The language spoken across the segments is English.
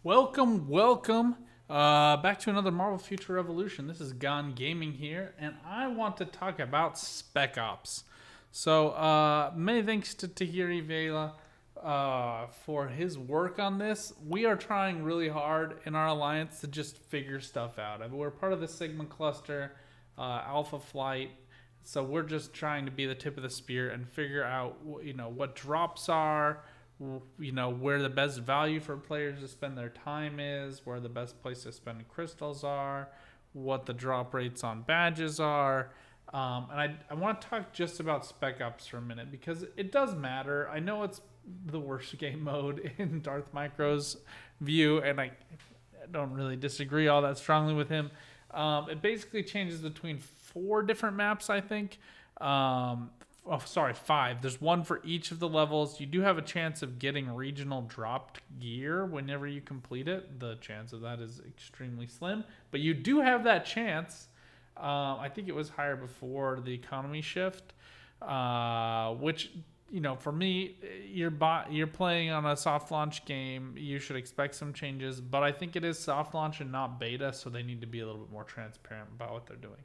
Welcome back to another Marvel Future Revolution. This is Gone Gaming here, and I want to talk about Spec Ops. So, many thanks to Tahiri Vela for his work on this. We are trying really hard in our alliance to just figure stuff out. I mean, we're part of the Sigma cluster, Alpha Flight, so we're just trying to be the tip of the spear and figure out, what drops are, where the best value for players to spend their time is, where the best place to spend crystals are, what the drop rates on badges are. And I want to talk just about Spec Ops for a minute because it does matter. I know it's the worst game mode in Darth Micro's view, and I don't really disagree all that strongly with him. It basically changes between 4 different maps, I think. Five. There's one for each of the levels. You do have a chance of getting regional dropped gear whenever you complete it. The chance of that is extremely slim, but you do have that chance. I think it was higher before the economy shift, which for me, you're playing on a soft launch game. You should expect some changes, but I think it is soft launch and not beta, so they need to be a little bit more transparent about what they're doing,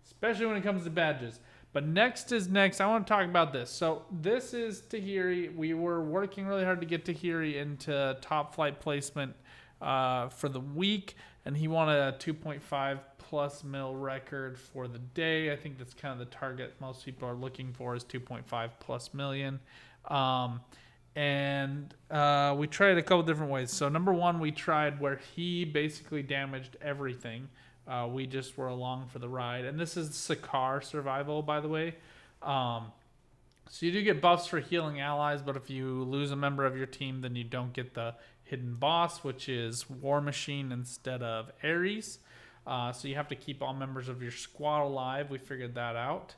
especially when it comes to badges. But next. I want to talk about this. So this is Tahiri. We were working really hard to get Tahiri into top flight placement for the week, and he wanted a 2.5 plus mil record for the day. I think that's kind of the target most people are looking for is 2.5 plus million. And we tried a couple different ways. So number one, we tried where he basically damaged everything. We just were along for the ride. And this is Sakar survival, by the way. So you do get buffs for healing allies, but if you lose a member of your team, then you don't get the hidden boss, which is War Machine instead of Ares. So you have to keep all members of your squad alive. We figured that out.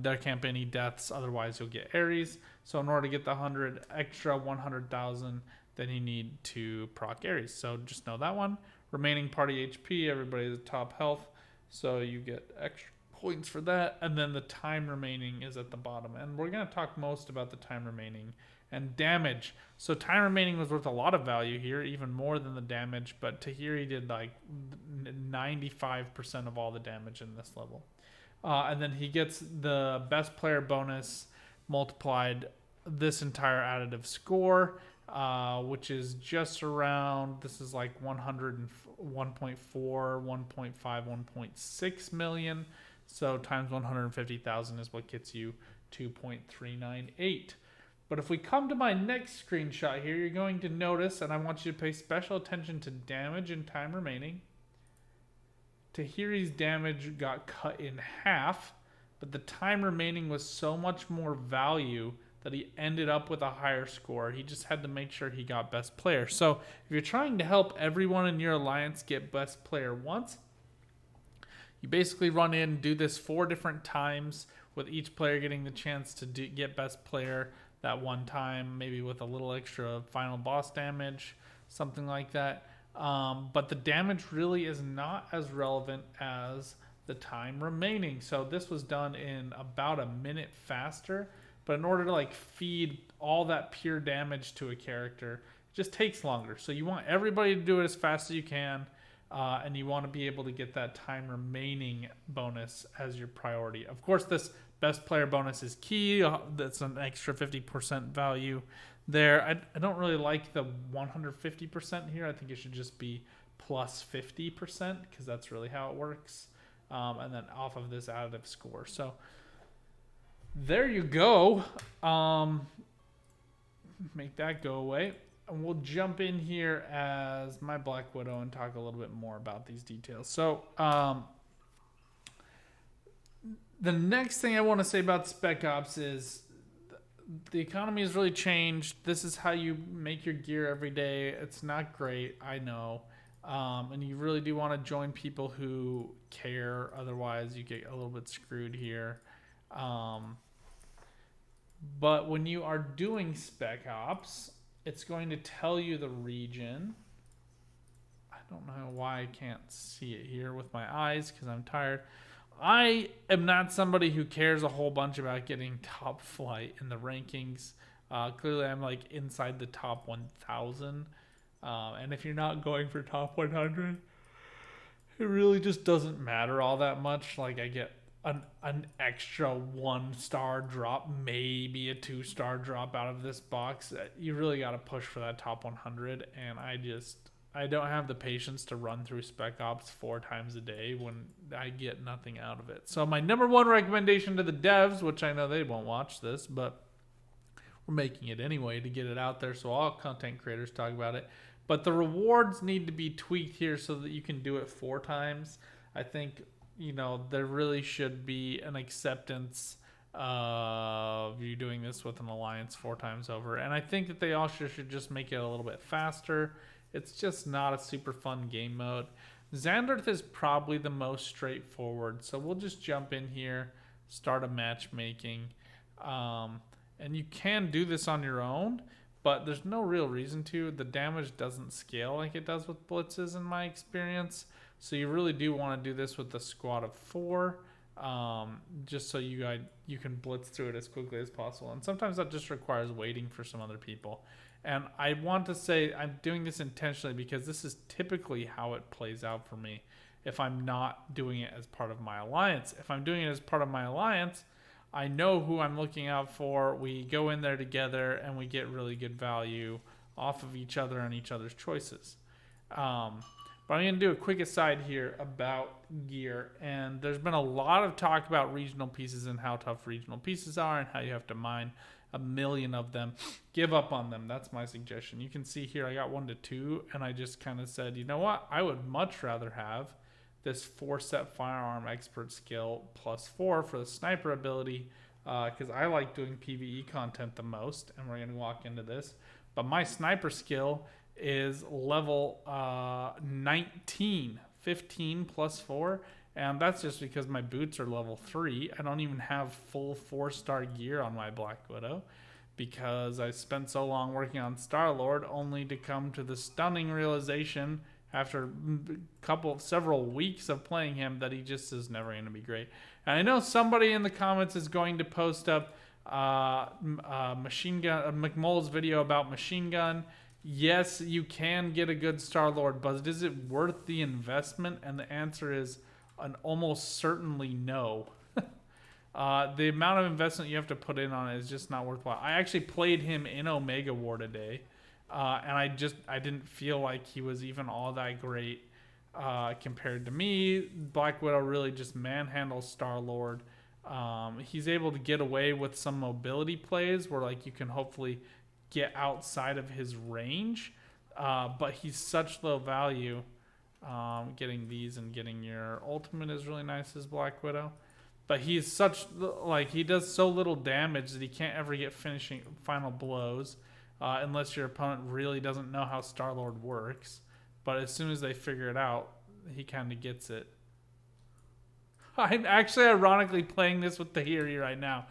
There can't be any deaths, otherwise you'll get Ares. So in order to get the 100,000, then you need to proc Ares. So just know that one. Remaining party HP, everybody's at top health, so you get extra points for that. And then the time remaining is at the bottom. And we're going to talk most about the time remaining and damage. So time remaining was worth a lot of value here, even more than the damage. But Tahiri did like 95% of all the damage in this level. And then he gets the best player bonus multiplied this entire additive score. Which is just around, this is like 101.4, 1.5, 1.6 million. So times 150,000 is what gets you 2.398. But if we come to my next screenshot here, you're going to notice, and I want you to pay special attention to damage and time remaining. Tahiri's damage got cut in half, but the time remaining was so much more value that he ended up with a higher score. He just had to make sure he got best player. So if you're trying to help everyone in your alliance get best player once, you basically run in, do this 4 different times with each player getting the chance to get best player that one time, maybe with a little extra final boss damage, something like that. But the damage really is not as relevant as the time remaining. So this was done in about a minute faster. But in order to feed all that pure damage to a character, it just takes longer. So you want everybody to do it as fast as you can, and you want to be able to get that time remaining bonus as your priority. Of course, this best player bonus is key. That's an extra 50% value there. I don't really like the 150% here. I think it should just be plus 50% because that's really how it works. And then off of this additive score. So there you go. Make that go away. And we'll jump in here as my Black Widow and talk a little bit more about these details. So the next thing I want to say about Spec Ops is the economy has really changed. This is how you make your gear every day. It's not great, I know. And you really do want to join people who care. Otherwise, you get a little bit screwed here. But when you are doing Spec Ops, it's going to tell you the region. I don't know why I can't see it here with my eyes because I'm tired. I am not somebody who cares a whole bunch about getting top flight in the rankings. Clearly, I'm inside the top 1,000 And if you're not going for top 100, it really just doesn't matter all that much. Like I get an extra 1-star drop, maybe a 2-star drop out of this box. You really got to push for that top 100, and I don't have the patience to run through Spec Ops 4 times a day when I get nothing out of it. So my number one recommendation to the devs, which I know they won't watch this, but we're making it anyway to get it out there so all content creators talk about it. But the rewards need to be tweaked here so that you can do it 4 times. I think, there really should be an acceptance of you doing this with an alliance 4 times over. And I think that they also should just make it a little bit faster. It's just not a super fun game mode. Xanderth is probably the most straightforward. So we'll just jump in here, start a matchmaking. And you can do this on your own, but there's no real reason to. The damage doesn't scale like it does with blitzes in my experience. So you really do want to do this with a squad of 4, just so you can blitz through it as quickly as possible. And sometimes that just requires waiting for some other people. And I want to say I'm doing this intentionally because this is typically how it plays out for me if I'm not doing it as part of my alliance. If I'm doing it as part of my alliance, I know who I'm looking out for. We go in there together and we get really good value off of each other and each other's choices. But I'm going to do a quick aside here about gear. And there's been a lot of talk about regional pieces and how tough regional pieces are and how you have to mine 1 million of them. Give up on them. That's my suggestion. You can see here I got 1 to 2 and I just kind of said, you know what? I would much rather have this 4-set firearm expert skill +4 for the sniper ability because I like doing PvE content the most, and we're going to walk into this. But my sniper skill is level 19, 15 +4, and that's just because my boots are level 3. I don't even have full 4-star gear on my Black Widow because I spent so long working on Star-Lord only to come to the stunning realization after several weeks of playing him that he just is never going to be great. And I know somebody in the comments is going to post up machine gun McMull's video about machine gun. Yes, you can get a good Star-Lord, but is it worth the investment? And the answer is an almost certainly no. The amount of investment you have to put in on it is just not worthwhile. I actually played him in Omega War today. And I didn't feel like he was even all that great compared to me. Black Widow really just manhandles Star-Lord. He's able to get away with some mobility plays where like you can hopefully get outside of his range. But he's such low value. Getting these and getting your ultimate is really nice as Black Widow. But he's he does so little damage that he can't ever get finishing final blows. Unless your opponent really doesn't know how Star-Lord works. But as soon as they figure it out, he kind of gets it. I'm actually ironically playing this with Tahiri right now.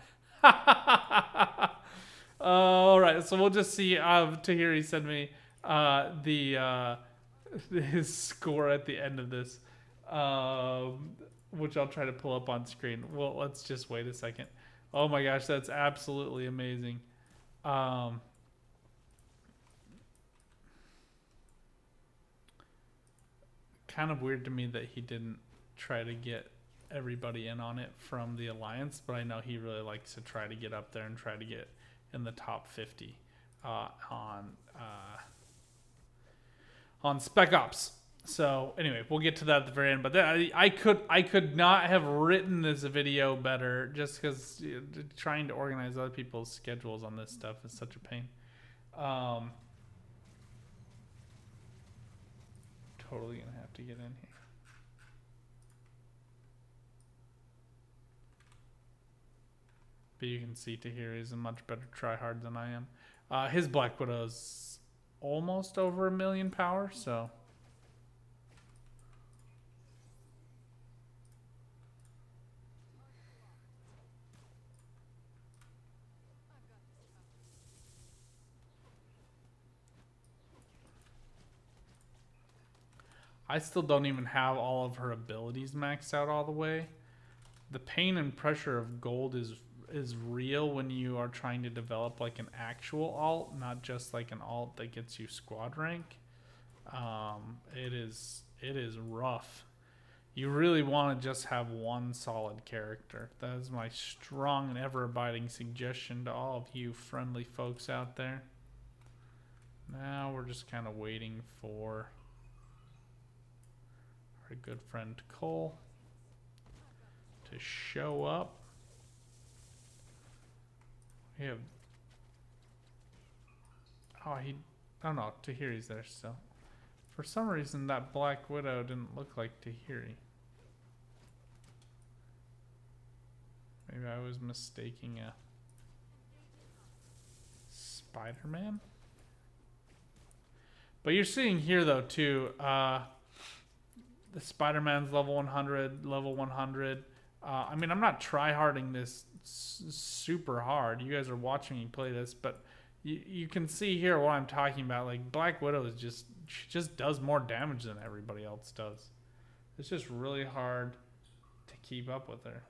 All right, so we'll just see. Tahiri sent me his score at the end of this, which I'll try to pull up on screen. Well, let's just wait a second. Oh my gosh, that's absolutely amazing. Kind of weird to me that he didn't try to get everybody in on it from the alliance, but I know he really likes to try to get up there and try to get in the top 50 on Spec Ops. So anyway, we'll get to that at the very end. But I could not have written this video better, just because trying to organize other people's schedules on this stuff is such a pain. Totally gonna have to get in here. But you can see Tahiri is a much better tryhard than I am. His Black Widow's almost over 1 million power, so. I still don't even have all of her abilities maxed out all the way. The pain and pressure of gold is real when you are trying to develop like an actual alt, not just like an alt that gets you squad rank. It is rough. You really want to just have one solid character. That is my strong and ever-abiding suggestion to all of you friendly folks out there. Now we're just kind of waiting for our good friend Cole to show up. We have... Oh no, Tahiri's there still. For some reason, that Black Widow didn't look like Tahiri. Maybe I was mistaking a Spider-Man? But you're seeing here, though, too, the Spider-Man's level 100, level 100. I mean, I'm not try-harding this super hard. You guys are watching me play this, but you can see here what I'm talking about. Like, Black Widow is she just does more damage than everybody else does. It's just really hard to keep up with her.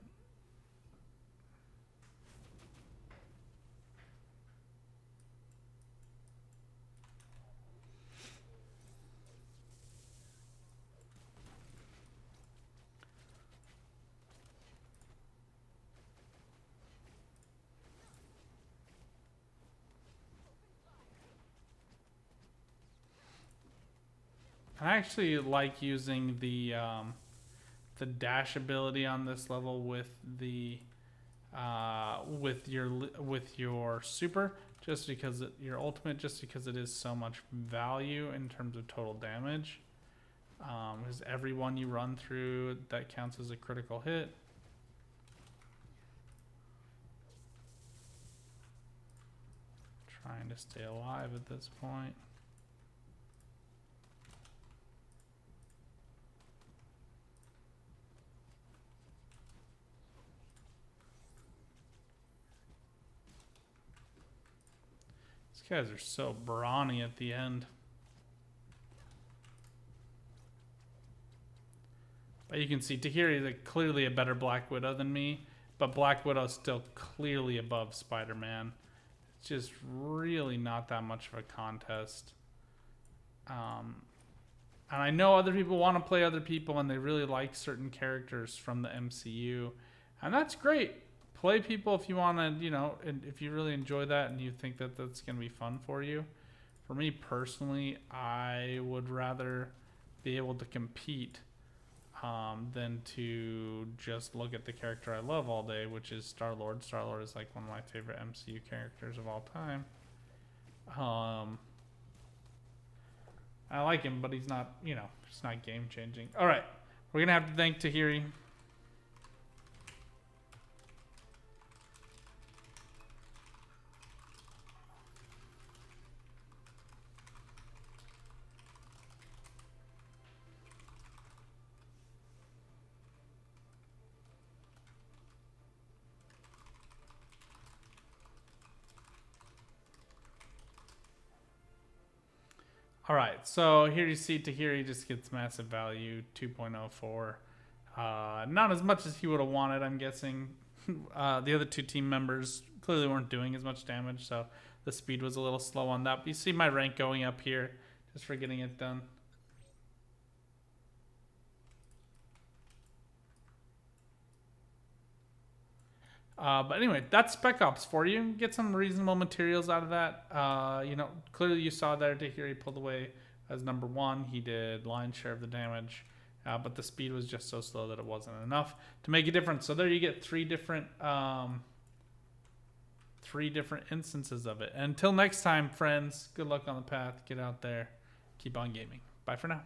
I actually like using the dash ability on this level with the with your super, just because your ultimate, just because it is so much value in terms of total damage. Because every one you run through, that counts as a critical hit. Trying to stay alive at this point. These guys are so brawny at the end. But you can see Tahiri is clearly a better Black Widow than me, but Black Widow is still clearly above Spider-Man. It's just really not that much of a contest. And I know other people want to play other people and they really like certain characters from the MCU. And that's great. Play people if you want to, you know, and if you really enjoy that and you think that that's going to be fun for you. For me personally, I would rather be able to compete than to just look at the character I love all day, which is Star-Lord. Star-Lord is like one of my favorite MCU characters of all time. I like him, but he's not, you know, he's not game changing. All right, we're gonna have to thank Tahiri. All right, so here you see Tahiri just gets massive value, 2.04. Not as much as he would have wanted, I'm guessing. The other two team members clearly weren't doing as much damage, so the speed was a little slow on that. But you see my rank going up here just for getting it done. But anyway, that's Spec Ops for you. Get some reasonable materials out of that. You know, clearly you saw there Tahiri pulled away as number one. He did lion's share of the damage, but the speed was just so slow that it wasn't enough to make a difference. So there you get three different instances of it. And until next time, friends, good luck on the path. Get out there. Keep on gaming. Bye for now.